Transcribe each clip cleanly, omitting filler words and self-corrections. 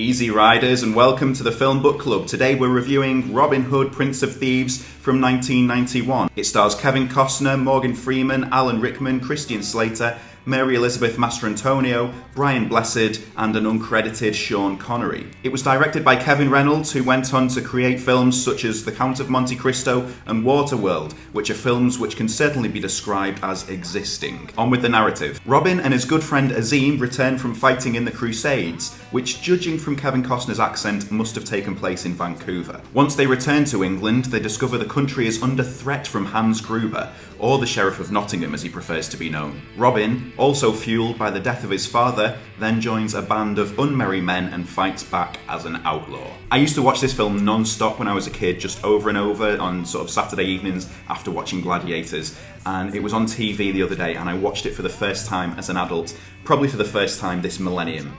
Easy Riders, and welcome to the Film Book Club. Today we're reviewing Robin Hood, Prince of Thieves from 1991. It stars Kevin Costner, Morgan Freeman, Alan Rickman, Christian Slater, Mary Elizabeth Mastrantonio, Brian Blessed, and an uncredited Sean Connery. It was directed by Kevin Reynolds, who went on to create films such as The Count of Monte Cristo and Waterworld, which are films which can certainly be described as existing. On with the narrative. Robin and his good friend Azim return from fighting in the Crusades, which, judging from Kevin Costner's accent, must have taken place in Vancouver. Once they return to England, they discover the country is under threat from Hans Gruber, or the Sheriff of Nottingham as he prefers to be known. Robin, also fueled by the death of his father, then joins a band of unmerry men and fights back as an outlaw. I used to watch this film non-stop when I was a kid, just over and over on sort of Saturday evenings after watching Gladiators, and it was on TV the other day and I watched it for the first time as an adult, probably for the first time this millennium.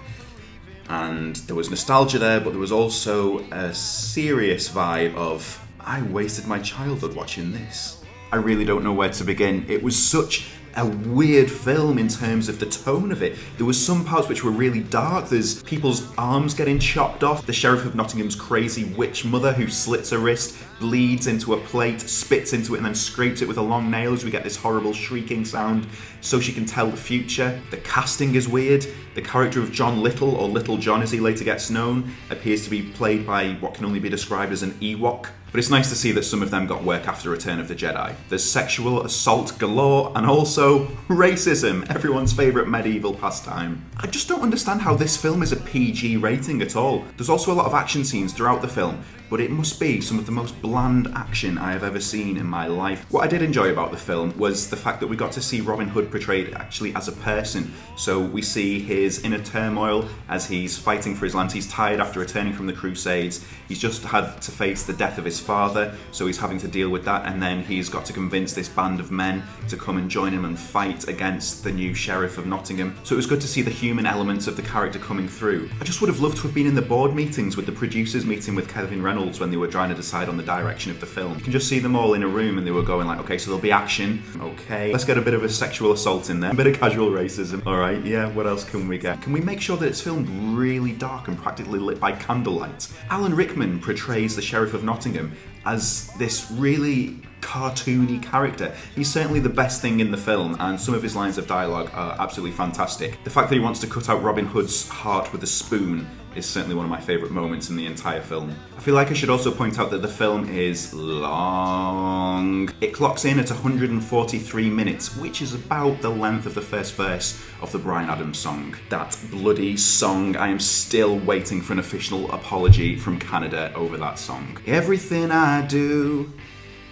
And there was nostalgia there, but there was also a serious vibe of, I wasted my childhood watching this. I really don't know where to begin. It was such a weird film in terms of the tone of it. There was some parts which were really dark. There's people's arms getting chopped off. The Sheriff of Nottingham's crazy witch mother who slits her wrist, bleeds into a plate, spits into it and then scrapes it with a long nail as we get this horrible shrieking sound so she can tell the future. The casting is weird. The character of John Little, or Little John as he later gets known, appears to be played by what can only be described as an Ewok. But it's nice to see that some of them got work after Return of the Jedi. There's sexual assault galore and also racism, everyone's favourite medieval pastime. I just don't understand how this film is a PG rating at all. There's also a lot of action scenes throughout the film, but it must be some of the most bland action I have ever seen in my life. What I did enjoy about the film was the fact that we got to see Robin Hood portrayed actually as a person. So we see his inner turmoil as he's fighting for his lands. He's tired after returning from the Crusades. He's just had to face the death of his father, so he's having to deal with that, and then he's got to convince this band of men to come and join him and fight against the new Sheriff of Nottingham. So it was good to see the human elements of the character coming through. I just would have loved to have been in the board meetings with the producers meeting with Kevin Reynolds when they were trying to decide on the direction of the film. You can just see them all in a room and they were going like, okay, so there'll be action. Okay, let's get a bit of a sexual assault in there. A bit of casual racism. Alright, yeah, what else can we get? Can we make sure that it's filmed really dark and practically lit by candlelight? Alan Rickman portrays the Sheriff of Nottingham as this really cartoony character. He's certainly the best thing in the film, and some of his lines of dialogue are absolutely fantastic. The fact that he wants to cut out Robin Hood's heart with a spoon is certainly one of my favourite moments in the entire film. I feel like I should also point out that the film is long. It clocks in at 143 minutes, which is about the length of the first verse of the Bryan Adams song. That bloody song. I am still waiting for an official apology from Canada over that song. Everything I do.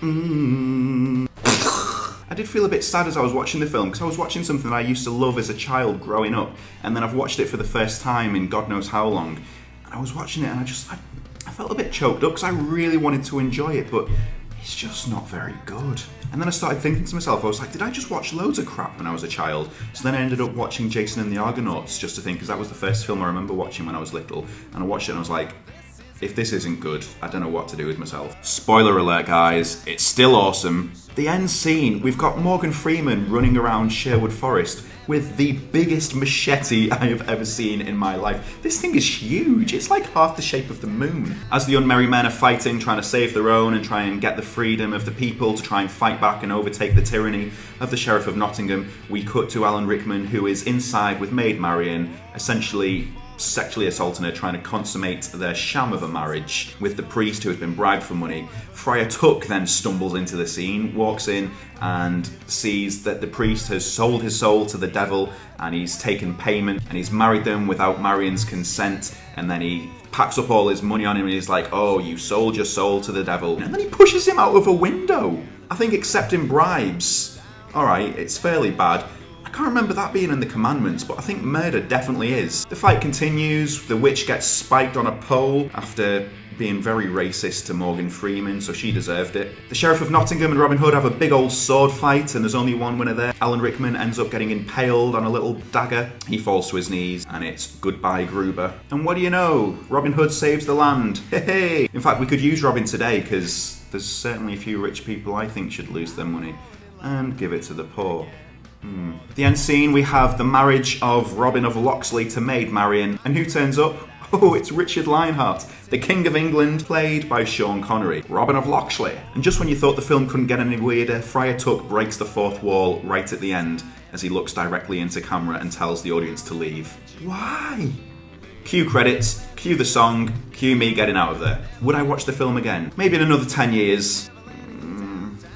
I did feel a bit sad as I was watching the film, because I was watching something that I used to love as a child growing up, and then I've watched it for the first time in God knows how long, and I was watching it and I felt a bit choked up because I really wanted to enjoy it, but it's just not very good. And then I started thinking to myself, I was like, did I just watch loads of crap when I was a child? So then I ended up watching Jason and the Argonauts just to think, because that was the first film I remember watching when I was little, and I watched it and I was like, if this isn't good, I don't know what to do with myself. Spoiler alert, guys, it's still awesome. The end scene, we've got Morgan Freeman running around Sherwood Forest with the biggest machete I have ever seen in my life. This thing is huge, it's like half the shape of the moon. As the unmerry men are fighting, trying to save their own and try and get the freedom of the people to try and fight back and overtake the tyranny of the Sheriff of Nottingham, we cut to Alan Rickman, who is inside with Maid Marian, essentially sexually assaulting her, trying to consummate their sham of a marriage with the priest who has been bribed for money. Friar Tuck then stumbles into the scene, walks in and sees that the priest has sold his soul to the devil and he's taken payment and he's married them without Marian's consent, and then he packs up all his money on him and he's like, oh, you sold your soul to the devil, and then he pushes him out of a window. I think accepting bribes, alright, it's fairly bad. I can't remember that being in the commandments, but I think murder definitely is. The fight continues, the witch gets spiked on a pole after being very racist to Morgan Freeman, so she deserved it. The Sheriff of Nottingham and Robin Hood have a big old sword fight, and there's only one winner there. Alan Rickman ends up getting impaled on a little dagger. He falls to his knees, and it's goodbye Gruber. And what do you know? Robin Hood saves the land. Hey! In fact, we could use Robin today, because there's certainly a few rich people I think should lose their money and give it to the poor. At the end scene, we have the marriage of Robin of Locksley to Maid Marian, and who turns up? Oh, it's Richard Lionheart, the King of England, played by Sean Connery, Robin of Locksley. And just when you thought the film couldn't get any weirder, Friar Tuck breaks the fourth wall right at the end as he looks directly into camera and tells the audience to leave. Why? Cue credits, cue the song, cue me getting out of there. Would I watch the film again? Maybe in another 10 years.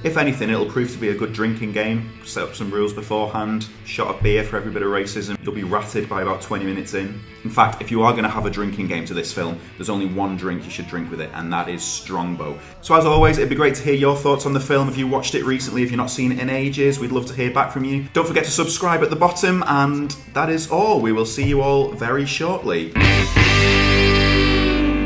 If anything, it'll prove to be a good drinking game. Set up some rules beforehand, shot of beer for every bit of racism. You'll be ratted by about 20 minutes in. In fact, if you are going to have a drinking game to this film, there's only one drink you should drink with it, and that is Strongbow. So as always, it'd be great to hear your thoughts on the film. If you watched it recently, if you've not seen it in ages, we'd love to hear back from you. Don't forget to subscribe at the bottom, and that is all. We will see you all very shortly.